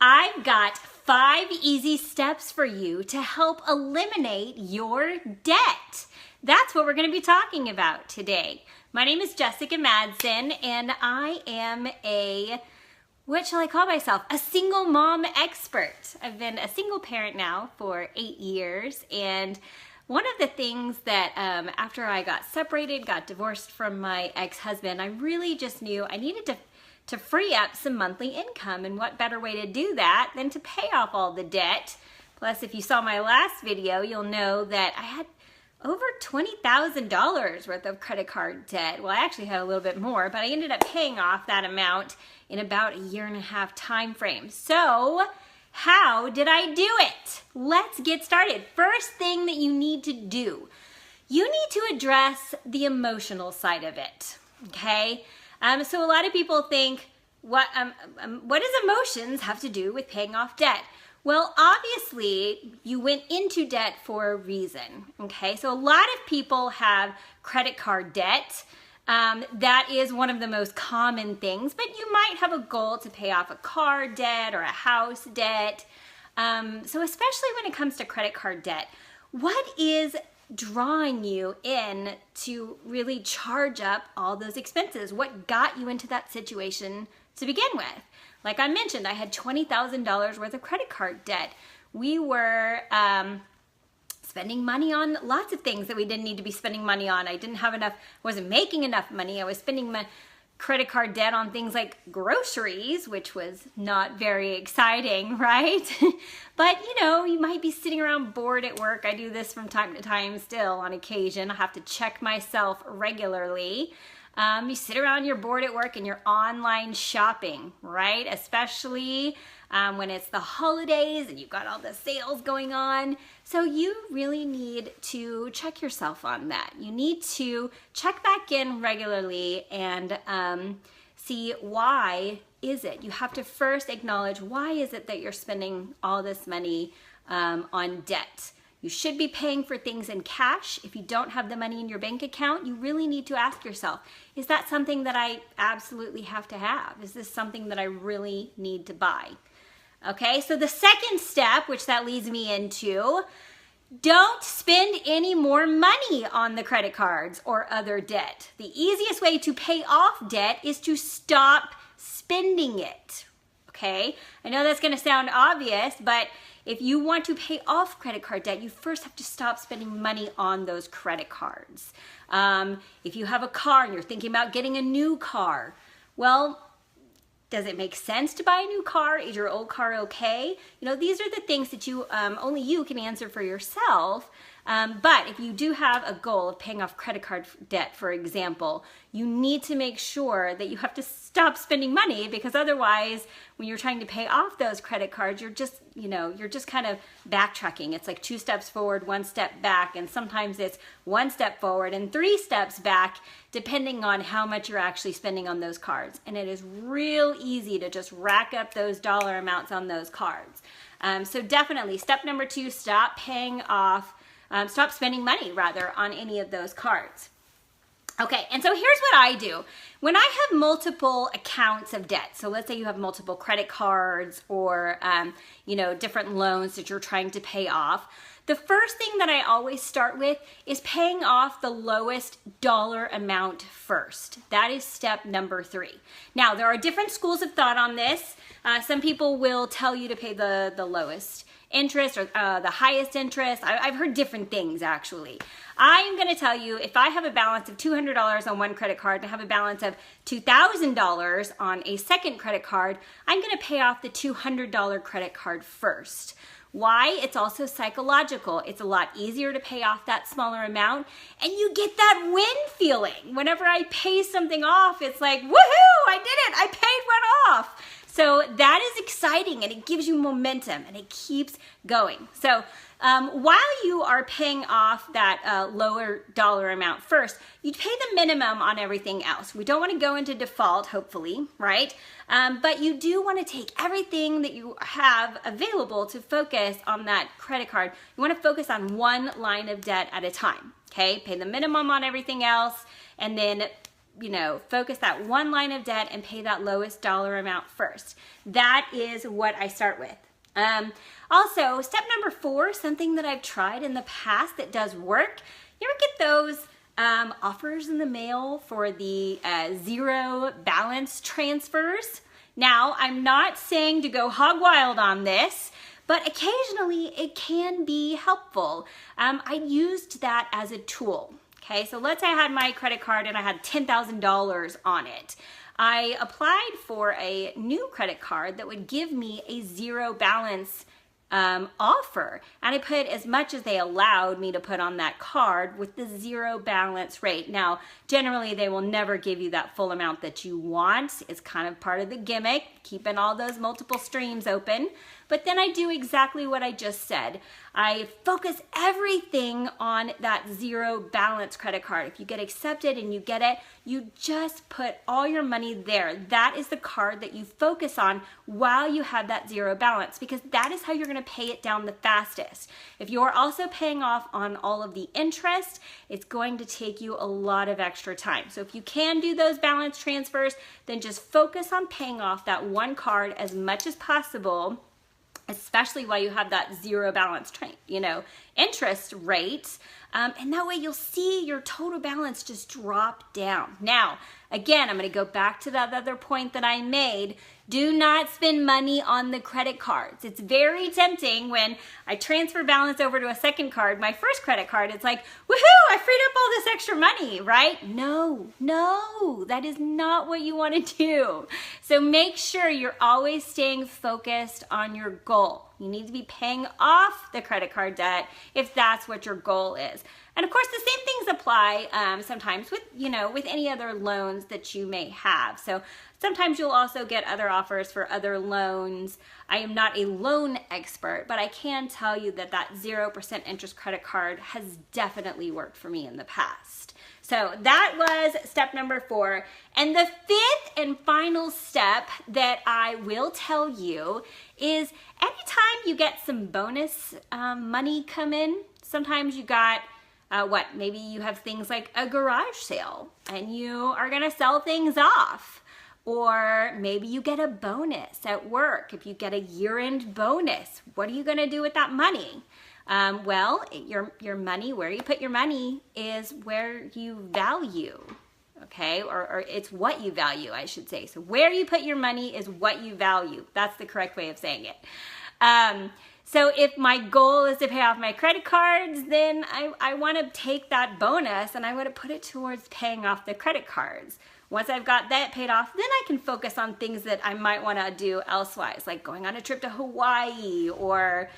I've got 5 easy steps for you to help eliminate your debt. That's what we're going to be talking about today. My name is Jessica Madsen, and I am what shall I call myself? A single mom expert. I've been a single parent now for 8 years, and one of the things that after I got separated, got divorced from my ex-husband, I really just knew I needed to free up some monthly income, and what better way to do that than to pay off all the debt. Plus, if you saw my last video, you'll know that I had over $20,000 worth of credit card debt. Well, I actually had a little bit more, but I ended up paying off that amount in about a 1.5-year time frame. So how did I do it? Let's get started. First thing that you need to do, you need to address the emotional side of it, okay? So a lot of people think, what does emotions have to do with paying off debt? Well, obviously, you went into debt for a reason, okay? So a lot of people have credit card debt. That is one of the most common things, but you might have a goal to pay off a car debt or a house debt. So especially when it comes to credit card debt, what is drawing you in to really charge up all those expenses? What got you into that situation to begin with? Like I mentioned, I had $20,000 worth of credit card debt. We were spending money on lots of things that we didn't need to be spending money on. I didn't have enough, wasn't making enough money. I was spending my credit card debt on things like groceries, which was not very exciting, right? But you might be sitting around bored at work. I do this from time to time still on occasion. I have to check myself regularly. You sit around, you're bored at work, and you're online shopping, right? Especially when it's the holidays and you've got all the sales going on. So you really need to check yourself on that. You need to check back in regularly and see why is it. You have to first acknowledge, why is it that you're spending all this money on debt? You should be paying for things in cash. If you don't have the money in your bank account, you really need to ask yourself, is that something that I absolutely have to have? Is this something that I really need to buy? Okay, so the second step, which that leads me into, don't spend any more money on the credit cards or other debt. The easiest way to pay off debt is to stop spending it. Okay, I know that's going to sound obvious, but if you want to pay off credit card debt, you first have to stop spending money on those credit cards. If you have a car and you're thinking about getting a new car, well, does it make sense to buy a new car? Is your old car okay? These are the things that only you can answer for yourself. But if you do have a goal of paying off credit card debt, for example, you need to make sure that you have to stop spending money, because otherwise, when you're trying to pay off those credit cards, you're just kind of backtracking. It's like 2 steps forward, 1 step back, and sometimes it's 1 step forward and 3 steps back, depending on how much you're actually spending on those cards. And it is real easy to just rack up those dollar amounts on those cards. So definitely, step number 2, stop spending money rather on any of those cards. Okay, and so here's what I do. When I have multiple accounts of debt, so let's say you have multiple credit cards or different loans that you're trying to pay off, the first thing that I always start with is paying off the lowest dollar amount first. That is step number 3. Now, there are different schools of thought on this. Some people will tell you to pay the lowest interest or the highest interest. I've heard different things, actually. I'm going to tell you, if I have a balance of $200 on one credit card and I have a balance of $2,000 on a second credit card, I'm going to pay off the $200 credit card first. Why? It's also psychological. It's a lot easier to pay off that smaller amount, and you get that win feeling. Whenever I pay something off, it's like, woohoo, I did it, I paid one off. So that is exciting, and it gives you momentum, and it keeps going. So while you are paying off that lower dollar amount first, you pay the minimum on everything else. We don't want to go into default, hopefully, right? But you do want to take everything that you have available to focus on that credit card. You want to focus on one line of debt at a time, okay? Pay the minimum on everything else, and then focus that one line of debt and pay that lowest dollar amount first. That is what I start with. Also, step number 4, something that I've tried in the past that does work. You ever get those offers in the mail for the zero balance transfers? Now, I'm not saying to go hog wild on this, but occasionally it can be helpful. I used that as a tool. Okay, so let's say I had my credit card and I had $10,000 on it. I applied for a new credit card that would give me a zero balance offer, and I put as much as they allowed me to put on that card with the zero balance rate. Now, generally they will never give you that full amount that you want. It's kind of part of the gimmick, keeping all those multiple streams open. But then I do exactly what I just said. I focus everything on that zero balance credit card. If you get accepted and you get it, you just put all your money there. That is the card that you focus on while you have that zero balance, because that is how you're gonna pay it down the fastest. If you're also paying off on all of the interest, it's going to take you a lot of extra time. So if you can do those balance transfers, then just focus on paying off that one card as much as possible, especially while you have that zero balance interest rate. And that way you'll see your total balance just drop down. Now, again, I'm going to go back to that other point that I made. Do not spend money on the credit cards. It's very tempting when I transfer balance over to a second card, my first credit card, it's like, woohoo, I freed up all this extra money, right? No, that is not what you want to do. So make sure you're always staying focused on your goal. You need to be paying off the credit card debt if that's what your goal is. And of course, the same things apply sometimes with any other loans that you may have. So sometimes you'll also get other offers for other loans. I am not a loan expert, but I can tell you that that 0% interest credit card has definitely worked for me in the past. So that was step number 4. And the 5th and final step that I will tell you is anytime you get some bonus money come in, sometimes you got maybe you have things like a garage sale and you are gonna sell things off. Or maybe you get a bonus at work. If you get a year-end bonus, what are you gonna do with that money? Well, your money, where you put your money is where you value, okay? Or it's what you value, I should say. So where you put your money is what you value. That's the correct way of saying it. So if my goal is to pay off my credit cards, then I want to take that bonus and I want to put it towards paying off the credit cards. Once I've got that paid off, then I can focus on things that I might want to do elsewise, like going on a trip to Hawaii or,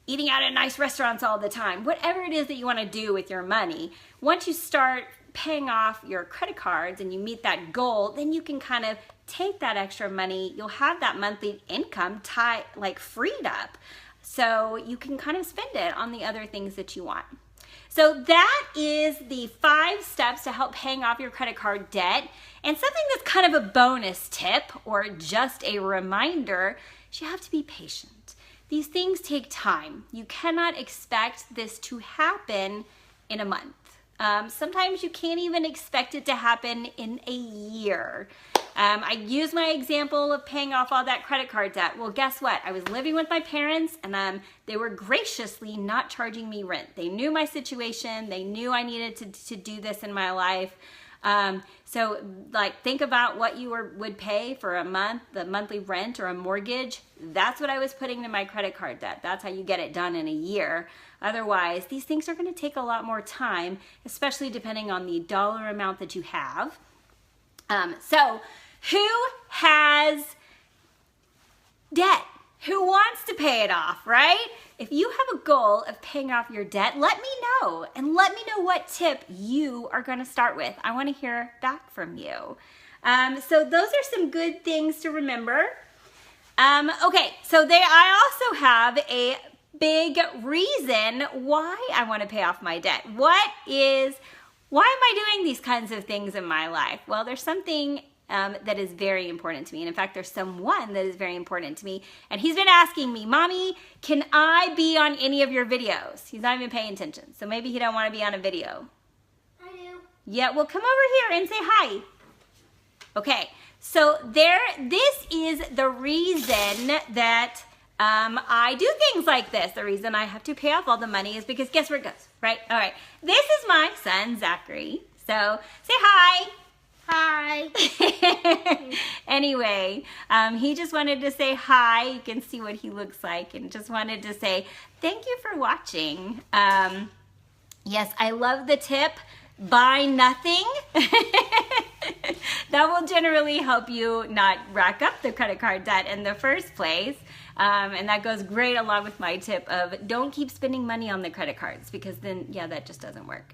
eating out at nice restaurants all the time. Whatever it is that you want to do with your money, once you start paying off your credit cards and you meet that goal, then you can kind of take that extra money. You'll have that monthly income freed up, so you can kind of spend it on the other things that you want. So that is the 5 steps to help paying off your credit card debt. And something that's kind of a bonus tip or just a reminder is you have to be patient. These things take time. You cannot expect this to happen in a month. Sometimes you can't even expect it to happen in a year. I use my example of paying off all that credit card debt. Well, guess what? I was living with my parents and they were graciously not charging me rent. They knew my situation. They knew I needed to do this in my life. So think about what you would pay for a month, the monthly rent or a mortgage. That's what I was putting to my credit card debt. That's how you get it done in a year. Otherwise, these things are going to take a lot more time, especially depending on the dollar amount that you have. So who has debt? Who wants to pay it off, right? If you have a goal of paying off your debt, let me know, and let me know what tip you are going to start with. I want to hear back from you. So those are some good things to remember. Okay, so I also have a big reason why I want to pay off my debt. Why am I doing these kinds of things in my life? Well, there's something that is very important to me. And in fact, there's someone that is very important to me. And he's been asking me, Mommy, can I be on any of your videos? He's not even paying attention. So maybe he don't want to be on a video. I do. Yeah, well, come over here and say hi. Okay, so this is the reason that I do things like this. The reason I have to pay off all the money is because guess where it goes, right? All right, this is my son, Zachary. So say hi. Hi. Anyway, he just wanted to say hi. You can see what he looks like and just wanted to say thank you for watching. Yes, I love the tip, buy nothing. That will generally help you not rack up the credit card debt in the first place. And that goes great along with my tip of don't keep spending money on the credit cards, because then, yeah, that just doesn't work.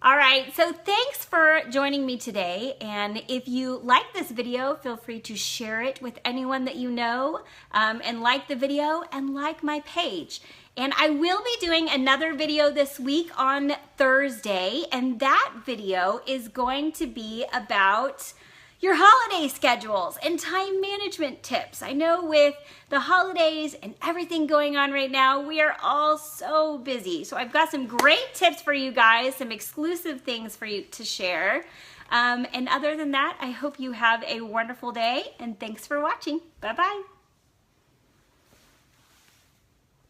All right, so thanks for joining me today. And if you like this video, feel free to share it with anyone that you know, and like the video and like my page. And I will be doing another video this week on Thursday, and that video is going to be about your holiday schedules and time management tips. I know with the holidays and everything going on right now, we are all so busy. So I've got some great tips for you guys, some exclusive things for you to share. And other than that, I hope you have a wonderful day, and thanks for watching. Bye-bye.